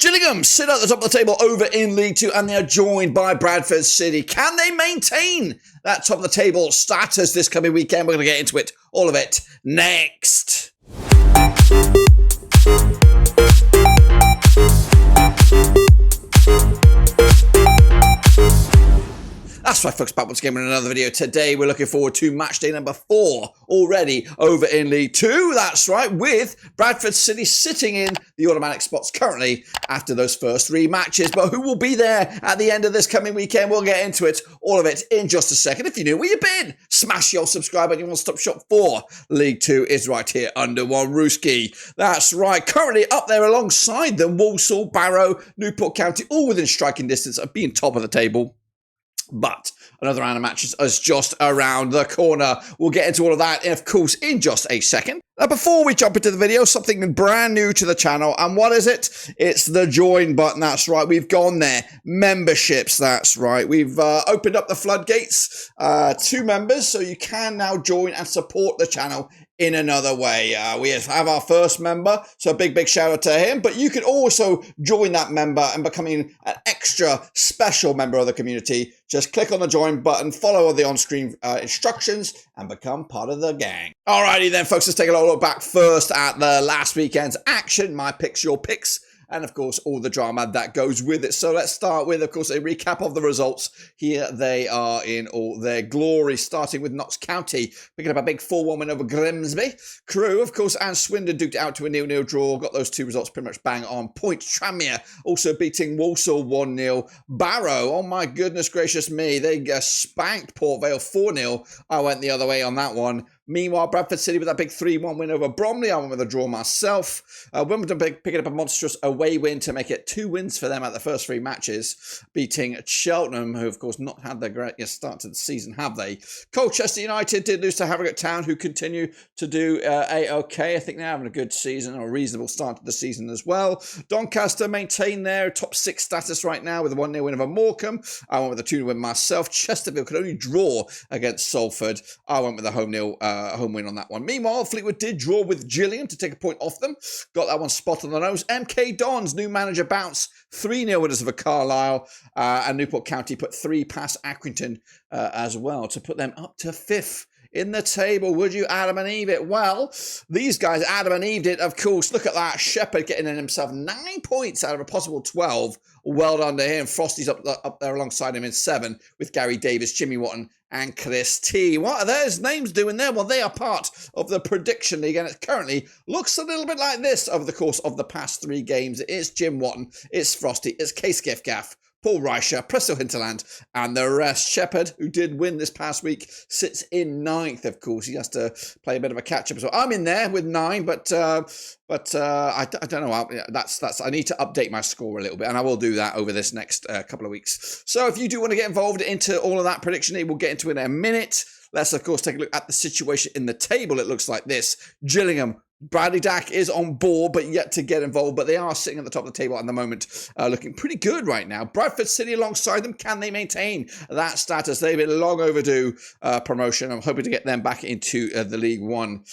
Gillingham sit at the top of the table over in League 2 and they are joined by Bradford City. Can they maintain that top of the table status this coming weekend? We're going to get into it, all of it, next. That's right, folks, back once again with another video. Today, we're looking forward to match day number 4 already over in League 2. That's right, with Bradford City sitting in the automatic spots currently after those first 3 matches. But who will be there at the end of this coming weekend? We'll get into it, all of it, in just a second. If you're new, where you been? Smash your subscribe button. Your one-stop shop for League 2 is right here under one rooski. That's right, currently up there alongside them, Walsall, Barrow, Newport County, all within striking distance of being top of the table. But another round of matches is just around the corner. We'll get into all of that, of course, in just a second. Now, before we jump into the video, something brand new to the channel. And what is it? It's the join button. That's right. We've gone there. Memberships. That's right. We've opened up the floodgates to members, so you can now join and support the channel in another way. We have our first member, so a big shout out to him. But you can also join that member and becoming an extra special member of the community. Just click on the join button, follow the on-screen instructions, and become part of the gang. Alrighty then, folks, let's take a little look back first at the last weekend's action. My picks, your picks. And, of course, all the drama that goes with it. So let's start with, of course, a recap of the results. Here they are in all their glory, starting with Notts County, picking up a big 4-1 win over Grimsby. Crewe, of course, and Swindon duked out to a 0-0 draw. Got those 2 results pretty much bang on point. Tranmere also beating Walsall 1-0. Barrow, oh my goodness gracious me, they spanked Port Vale 4-0. I went the other way on that one. Meanwhile, Bradford City with that big 3-1 win over Bromley. I went with a draw myself. Wimbledon picking up a monstrous away win to make it 2 wins for them at the first 3 matches, beating Cheltenham, who, of course, not had their greatest start to the season, have they? Colchester United did lose to Harrogate Town, who continue to do A-OK. I think they're having a good season, or a reasonable start to the season as well. Doncaster maintain their top 6 status right now with a 1-0 win over Morecambe. I went with a 2-0 win myself. Chesterfield could only draw against Salford. I went with a home win on that one. Meanwhile, Fleetwood did draw with Gillingham to take a point off them. Got that one spot on the nose. MK Dons, new manager bounce. 3-0 winners over Carlisle. And Newport County put 3 past Accrington as well to put them up to 5th in the table. Would you Adam and Eve it? Well, these guys Adam and Eve it, of course. Look at that. Shepherd getting in himself 9 points out of a possible 12. Well done to him. Frosty's up there alongside him in 7 with Gary Davis, Jimmy Watton, and Chris T. What are those names doing there? Well, they are part of the Prediction League, and it currently looks a little bit like this over the course of the past 3 games. It's Jim Watton, it's Frosty, it's Case Gaff, Paul Reicher, Presto Hinterland, and the rest. Shepherd, who did win this past week, sits in 9th, of course. He has to play a bit of a catch-up. So I'm in there with 9, but I don't know. I need to update my score a little bit, and I will do that over this next couple of weeks. So if you do want to get involved into all of that prediction, we'll get into it in a minute. Let's, of course, take a look at the situation in the table. It looks like this. Gillingham, Bradley Dack is on board, but yet to get involved. But they are sitting at the top of the table at the moment, looking pretty good right now. Bradford City alongside them. Can they maintain that status? They've been long overdue promotion. I'm hoping to get them back into the League 1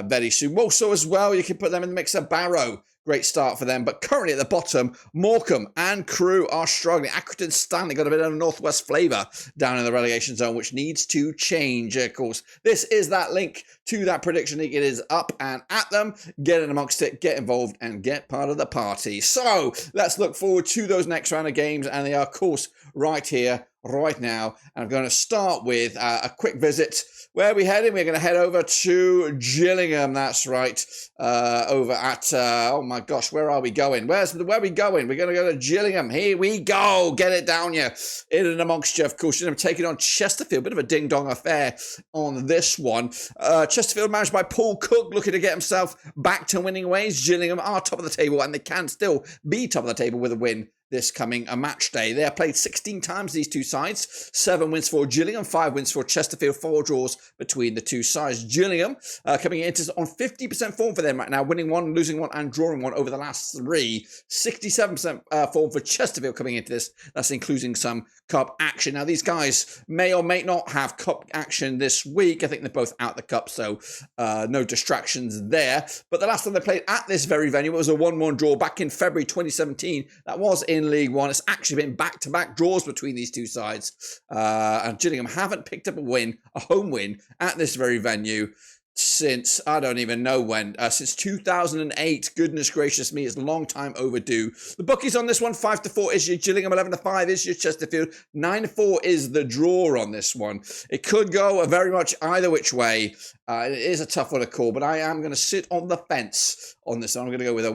very soon. Also, as well, you can put them in the mix of Barrow. Great start for them. But currently at the bottom, Morecambe and Crewe are struggling. Accrington, Stanley got a bit of a northwest flavour down in the relegation zone, which needs to change, of course. This is that link to that Prediction League. It is up and at them. Get in amongst it, get involved, and get part of the party. So let's look forward to those next round of games. And they are, of course, right here, right now. And I'm going to start with a quick visit. Where are we heading? We're going to head over to Gillingham. That's right. Over at, oh my gosh, where are we going? Where are we going? We're going to go to Gillingham. Here we go. Get it down you. In and amongst you, of course. You're taking on Chesterfield. Bit of a ding-dong affair on this one. Chesterfield managed by Paul Cook, looking to get himself back to winning ways. Gillingham are top of the table, and they can still be top of the table with a win this coming match day. They are played 16 times, these two sides. 7 wins for Gillingham, 5 wins for Chesterfield, 4 draws between the two sides. Gillingham coming into on 50% form for them right now, winning 1, losing 1 and drawing 1 over the last 3. 67% form for Chesterfield coming into this. That's including some cup action. Now these guys may or may not have cup action this week. I think they're both out the cup, so no distractions there. But the last time they played at this very venue, it was a 1-1 draw back in February 2017. That was in League One. It's actually been back-to-back draws between these two sides. And Gillingham haven't picked up a home win at this very venue since, I don't even know when, since 2008. Goodness gracious me, it's a long time overdue. The bookies on this one, 5-4 is your Gillingham, 11-5 is your Chesterfield, 9-4 is the draw on this one. It could go very much either which way. It is a tough one to call, but I am going to sit on the fence on this one. I'm going to go with a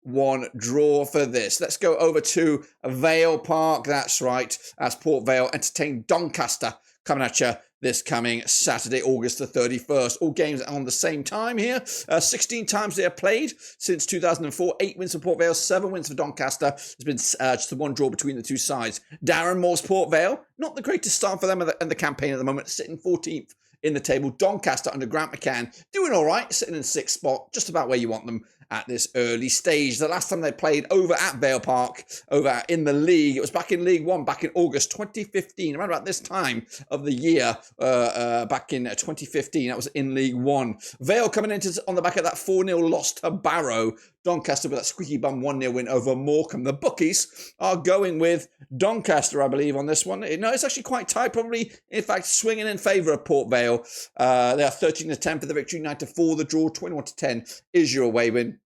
1-1 draw for this. Let's go over to Vale Park. That's right, as Port Vale entertain Doncaster coming at you this coming Saturday, August the 31st. All games on the same time here. 16 times they have played since 2004. 8 wins for Port Vale, 7 wins for Doncaster. There's been just the 1 draw between the two sides. Darren Moore's Port Vale, not the greatest start for them in the campaign at the moment, sitting 14th in the table. Doncaster under Grant McCann doing all right, sitting in 6th spot, just about where you want them at this early stage. The last time they played over at Vale Park, over in the league, it was back in League One, back in August 2015, around about this time of the year, back in 2015. That was in League One. Vale coming into on the back of that 4-0 loss to Barrow. Doncaster with that squeaky bum 1-0 win over Morecambe. The bookies are going with Doncaster, I believe, on this one. No, it's actually quite tight, probably, in fact, swinging in favour of Port Vale. They are 13-10 for the victory, 9-4 the draw, 21-10 is your away win.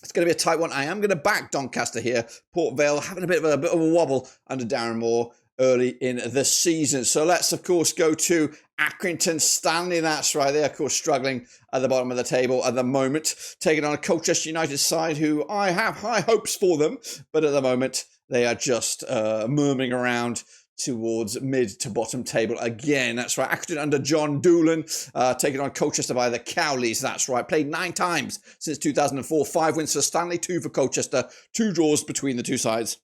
It's going to be a tight one. I am going to back Doncaster here. Port Vale having a bit of a wobble under Darren Moore early in the season. So let's, of course, go to Accrington Stanley. That's right. They're, of course, struggling at the bottom of the table at the moment, taking on a Colchester United side who I have high hopes for them, but at the moment they are just murmuring around towards mid to bottom table again. That's right. Accrington under John Doolan, taking on Colchester by the Cowleys. That's right. Played 9 times since 2004. 5 wins for Stanley, 2 for Colchester, 2 draws between the two sides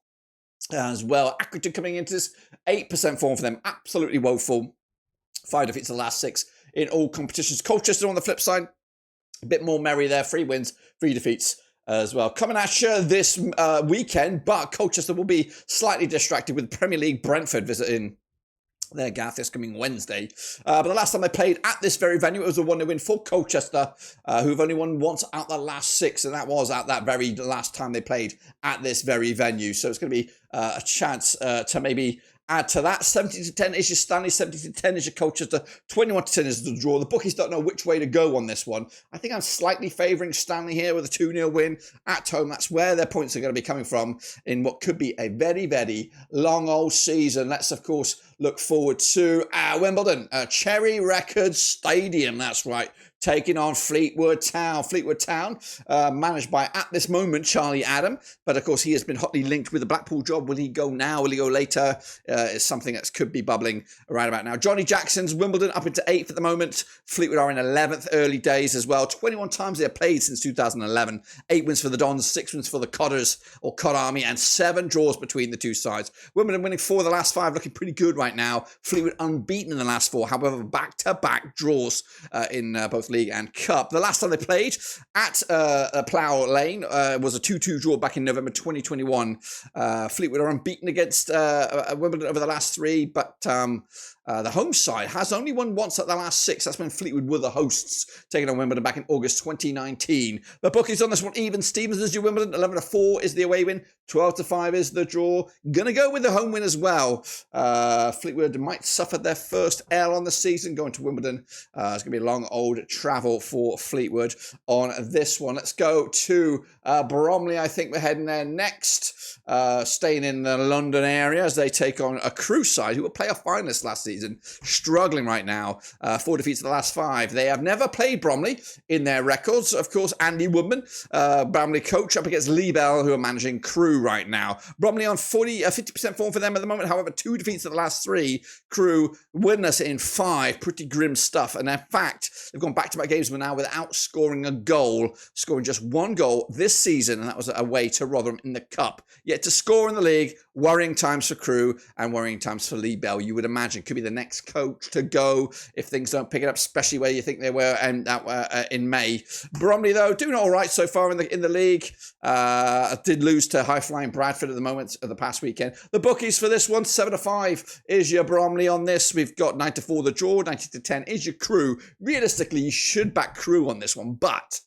as well. Accrington coming into this 8% form for them. Absolutely woeful. 5 defeats the last 6 in all competitions. Colchester on the flip side, a bit more merry there. 3 wins, 3 defeats as well. Coming at you this weekend, but Colchester will be slightly distracted with Premier League Brentford visiting their gaff this coming Wednesday. But the last time they played at this very venue, it was a 1-0 win for Colchester, who've only won once out the last 6, and that was at that very last time they played at this very venue. So it's going to be a chance to maybe add to that. 70-10 is your Stanley, 70-10 is your Colchester, 21-10 is the draw. The bookies don't know which way to go on this one. I think I'm slightly favouring Stanley here with a 2-0 win at home. That's where their points are going to be coming from in what could be a very, very long old season. Let's, of course, look forward to Wimbledon, Cherry Records Stadium. That's right. Taking on Fleetwood Town. Fleetwood Town, managed by, at this moment, Charlie Adam. But, of course, he has been hotly linked with the Blackpool job. Will he go now? Will he go later? It's something that could be bubbling right about now. Johnny Jackson's Wimbledon up into 8th at the moment. Fleetwood are in 11th, early days as well. 21 times they have played since 2011. 8 wins for the Dons, 6 wins for the Codders, or Cod Army, and 7 draws between the two sides. Wimbledon winning 4 of the last 5, looking pretty good right now. Fleetwood unbeaten in the last 4, however, back-to-back draws in both League and Cup. The last time they played at Plough Lane was a 2-2 draw back in November 2021. Fleetwood are unbeaten against Wimbledon over the last 3, but the home side has only won once at the last 6. That's when Fleetwood were the hosts, taking on Wimbledon back in August 2019. The bookies on this one, even Stevens as your Wimbledon, 11-4 is the away win, 12-5 is the draw. Gonna go with the home win as well. Fleetwood might suffer their first L on the season going to Wimbledon. It's gonna be a long old travel for Fleetwood on this one. Let's go to Bromley. I think we're heading there next. Staying in the London area as they take on a Crewe side who were playoff finalists last season. season. Struggling right now. 4 defeats in the last 5. They have never played Bromley in their records. Of course, Andy Woodman, Bromley coach, up against Lee Bell, who are managing Crewe right now. Bromley on 50% form for them at the moment. However, 2 defeats in the last 3. Crewe winless in 5. Pretty grim stuff. And in fact, they've gone back-to-back games now without scoring a goal, scoring just 1 goal this season, and that was away to Rotherham in the Cup. Yet to score in the league, worrying times for Crewe and worrying times for Lee Bell. You would imagine could be the next coach to go if things don't pick it up, especially where you think they were in May. Bromley, though, doing all right so far in the league. Did lose to high-flying Bradford at the moment of the past weekend. The bookies for this one, 7-5 is your Bromley on this. We've got 9-4 the draw, 90-10 is your Crewe. Realistically, you should back Crewe on this one, but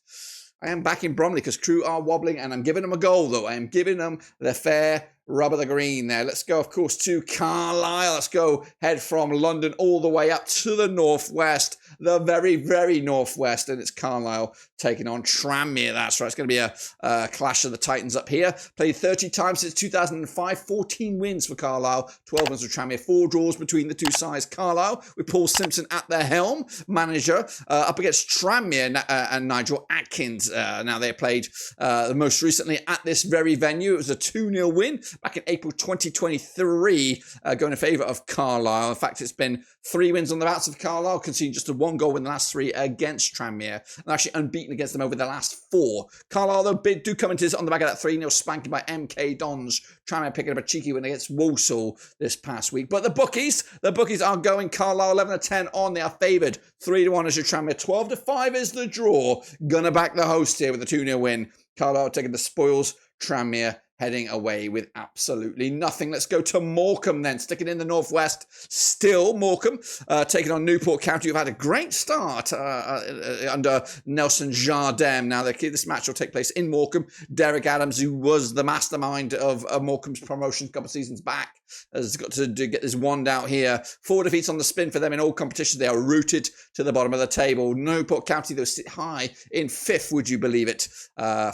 I am backing Bromley because Crewe are wobbling, and I'm giving them a goal, though. I am giving them the fair rub of the green there. Let's go, of course, to Carlisle. Let's go head from London all the way up to the northwest, the very, very northwest, and it's Carlisle taking on Tranmere. That's right. It's going to be a clash of the Titans up here. Played 30 times since 2005, 14 wins for Carlisle, 12 wins for Tranmere, 4 draws between the two sides. Carlisle with Paul Simpson at the helm, manager, up against Tranmere and Nigel Atkins. Now they played most recently at this very venue. It was a 2-0 win back in April 2023, going in favour of Carlisle. In fact, it's been 3 wins on the bounce of Carlisle, conceding just a 1 goal in the last 3 against Tranmere, and actually unbeaten against them over the last 4. Carlisle, though, do come into this on the back of that 3-0 spanking by MK Dons. Tranmere picking up a cheeky win against Walsall this past week. But the bookies are going Carlisle 11-10 on. They are favoured 3-1 as your Tranmere. 12-5 is the draw. Gonna back the host here with a 2-0 win. Carlisle taking the spoils. Tranmere heading away with absolutely nothing. Let's go to Morecambe then, sticking in the northwest. Still Morecambe taking on Newport County, who've had a great start under Nelson Jardem. Now this match will take place in Morecambe. Derek Adams, who was the mastermind of Morecambe's promotion a couple of seasons back, has got to get this wand out here. 4 defeats on the spin for them in all competitions. They are rooted to the bottom of the table. Newport County, though, sit high in 5th, would you believe it,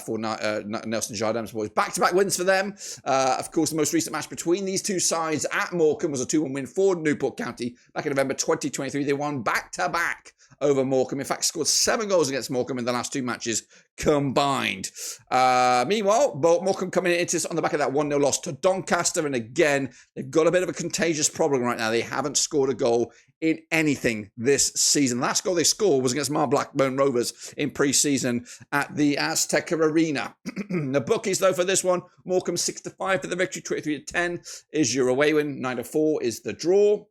for Nelson Jardem's boys. Back-to-back wins for them. Of course, the most recent match between these two sides at Morecambe was a 2-1 win for Newport County back in November 2023. They won back-to-back over Morecambe. In fact, scored 7 goals against Morecambe in the last 2 matches combined. Meanwhile, Morecambe coming into this on the back of that 1-0 loss to Doncaster, and again, they've got a bit of a contagious problem right now. They haven't scored a goal in anything this season. The last goal they scored was against Blackburn Rovers in pre-season at the Azteca Arena. The bookies, though, for this one, Morecambe 6-5 for the victory, 23-10 is your away win, 9-4 is the draw.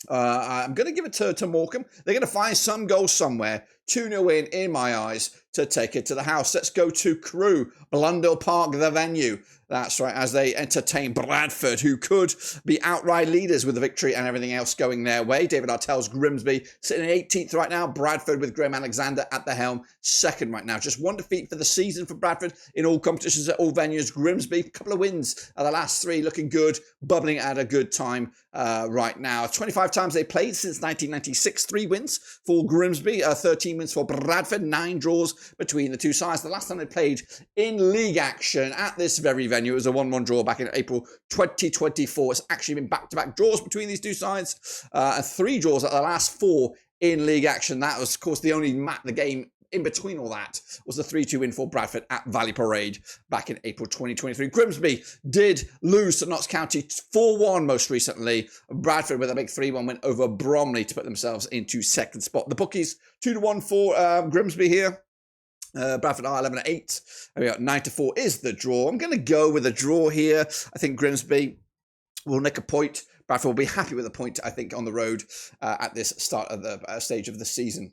I'm going to give it to Morecambe. They're going to find some goals somewhere. 2-0 win, in my eyes, to take it to the house. Let's go to Crewe, Blundell Park, the venue. That's right, as they entertain Bradford, who could be outright leaders with the victory and everything else going their way. David Artell's Grimsby sitting in 18th right now. Bradford with Graham Alexander at the helm, 2nd right now. Just 1 defeat for the season for Bradford in all competitions at all venues. Grimsby, a couple of wins at the last 3, looking good, bubbling at a good time right now. 25 times they played since 1996. 3 wins for Grimsby, 13 wins for Bradford, 9 draws between the two sides. The last time they played in league action at this very venue, it was a 1-1 draw back in April 2024. It's actually been back-to-back draws between these two sides, and 3 draws at the last 4 in league action. That was, of course, the only the game in between all that was the 3-2 win for Bradford at Vale Parade back in April 2023. Grimsby did lose to Notts County 4-1 most recently. Bradford with a big 3-1 win over Bromley to put themselves into 2nd spot. The bookies 2-1 for Grimsby here. Bradford are 11-8. We got 9-4 is the draw. I'm going to go with a draw here. I think Grimsby will nick a point. Bradford will be happy with a point, I think, on the road at this start of the stage of the season.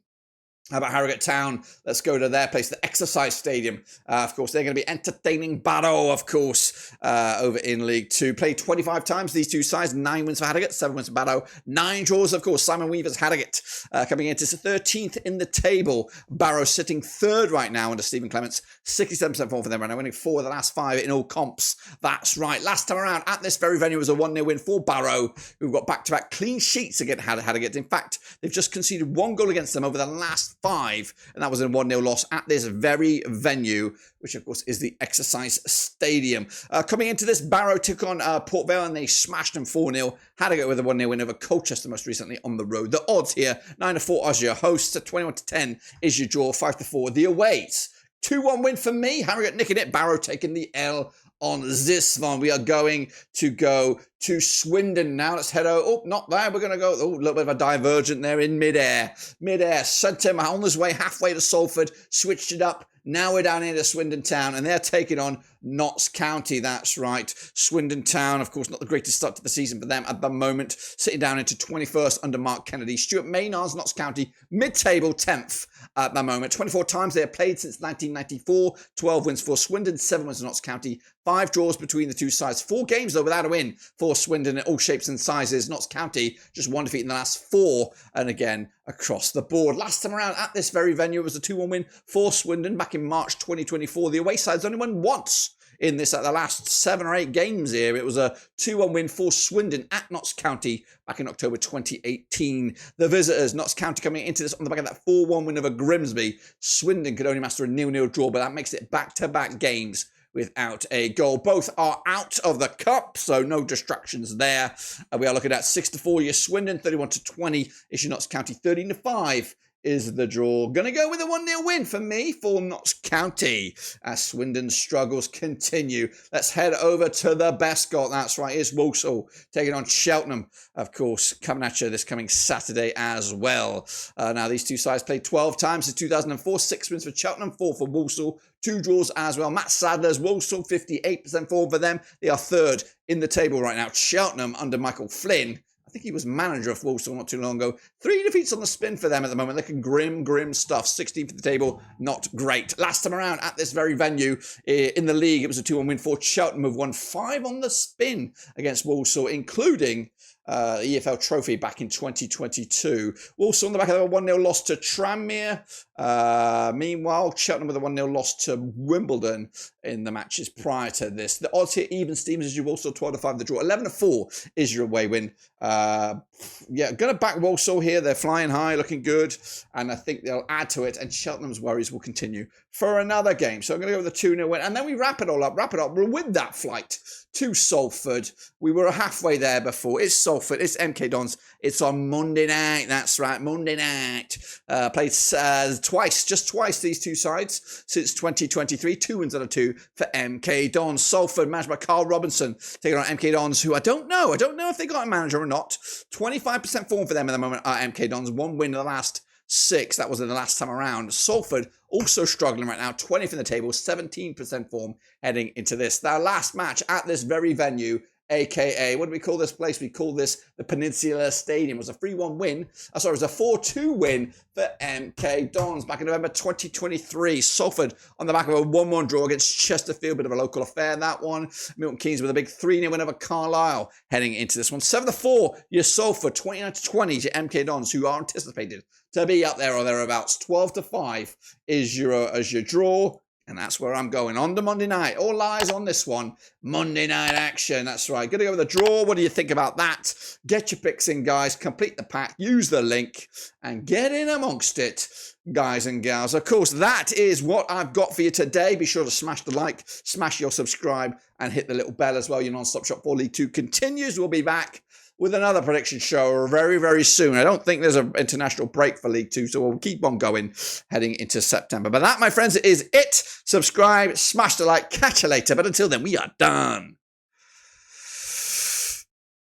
How about Harrogate Town? Let's go to their place, the Exercise Stadium. Of course, they're going to be entertaining Barrow, of course, over in League 2. Played 25 times, these two sides. 9 wins for Harrogate, 7 wins for Barrow. 9 draws, of course. Simon Weaver's Harrogate coming into 13th in the table. Barrow sitting 3rd right now under Stephen Clements. 67% form for them right now, winning 4 of the last 5 in all comps. That's right. Last time around at this very venue was a 1-0 win for Barrow, who've got back-to-back clean sheets against Harrogate. In fact, they've just conceded 1 goal against them over the last 5, and that was a 1-0 loss at this very venue, which of course is the Exercise Stadium. Coming into this, Barrow took on Port Vale and they smashed them 4-0. Harrogate with a 1-0 win over Colchester most recently on the road. The odds here, 9-4 as your hosts, 21-10 is your draw, 5-4 the aways. 2-1 win for me. Harrogate nicking it. Barrow taking the L on this one. We are going to Swindon now. Let's head over. Oh, not there. We're going to go. Oh, a little bit of a divergent there in midair. Sent him on his way halfway to Salford. Switched it up. Now we're down here to Swindon Town, and they're taking on Notts County. That's right. Swindon Town, of course, not the greatest start to the season for them at the moment. Sitting down into 21st under Mark Kennedy. Stuart Maynard's Notts County, mid-table 10th at the moment. 24 times they have played since 1994. 12 wins for Swindon, 7 wins for Notts County. 5 draws between the two sides. 4 games, though, without a win for Swindon in all shapes and sizes. Notts County, just 1 defeat in the last 4. And again, across the board. Last time around at this very venue, it was a 2-1 win for Swindon back in March 2024. The away side's only won once in this at the last 7 or 8 games here. It was a 2-1 win for Swindon at Notts County back in October 2018. The visitors, Notts County, coming into this on the back of that 4-1 win over Grimsby. Swindon could only master a 0-0 draw, but that makes it back-to-back games without a goal. Both are out of the cup, so no distractions there. We are looking at 6-4 your Swindon, 31-20 is your Notts County, 13-5 is the draw. Gonna go with a 1-0 win for me for Notts County as Swindon's struggles continue. Let's head over to the Bescot. That's right, it's Walsall taking on Cheltenham, of course, coming at you this coming Saturday as well. Now, these two sides played 12 times since 2004. 6 wins for Cheltenham, 4 for Walsall. 2 draws as well. Matt Sadler's Walsall, 58% form for them. They are 3rd in the table right now. Cheltenham under Michael Flynn. I think he was manager of Walsall not too long ago. 3 defeats on the spin for them at the moment. Looking grim stuff. 16th for the table, not great. Last time around at this very venue in the league, it was a 2-1 win for Cheltenham, who've won 5 on the spin against Walsall, including EFL Trophy back in 2022. Walsall on the back of a 1-0 loss to Tranmere. Meanwhile, Cheltenham with a 1-0 loss to Wimbledon in the matches prior to this. The odds here, even Steamers as you Walsall, 12-5 the draw. 11-4 is your away win. Yeah, going to back Walsall here. They're flying high, looking good. And I think they'll add to it. And Cheltenham's worries will continue for another game. So I'm going to go with a 2-0 win. And then we wrap it up. We're with that flight to Salford. We were halfway there before. It's Salford. It's MK Dons. It's on Monday night. That's right, Monday night. Played just twice these two sides since 2023. 2 wins out of 2 for MK Dons. Salford managed by Carl Robinson taking on MK Dons, who I don't know if they got a manager or not. 25% form for them at the moment are MK Dons. 1 win in the last 6. That was in the last time around. Salford also struggling right now. 20th in the table. 17% form heading into this. Their last match at this very venue, aka, what do we call this place? We call this the Peninsula Stadium. It was a 3-1 win. It was a 4-2 win for MK Dons back in November 2023. Salford on the back of a 1-1 draw against Chesterfield. Bit of a local affair, that one. Milton Keynes with a big 3-0 win over Carlisle heading into this one. 7-4, your Salford. 29-20 to MK Dons, who are anticipated to be up there or thereabouts. 12-5 is your draw. And that's where I'm going. On to Monday night. All eyes on this one. Monday night action. That's right. Going to go with a draw. What do you think about that? Get your picks in, guys. Complete the pack. Use the link. And get in amongst it, guys and gals. Of course, that is what I've got for you today. Be sure to smash the like, smash your subscribe, and hit the little bell as well. Your non-stop shop for League 2 continues. We'll be back with another prediction show very, very soon. I don't think there's an international break for League 2, so we'll keep on going heading into September. But that, my friends, is it. Subscribe, smash the like, catch you later. But until then, we are done.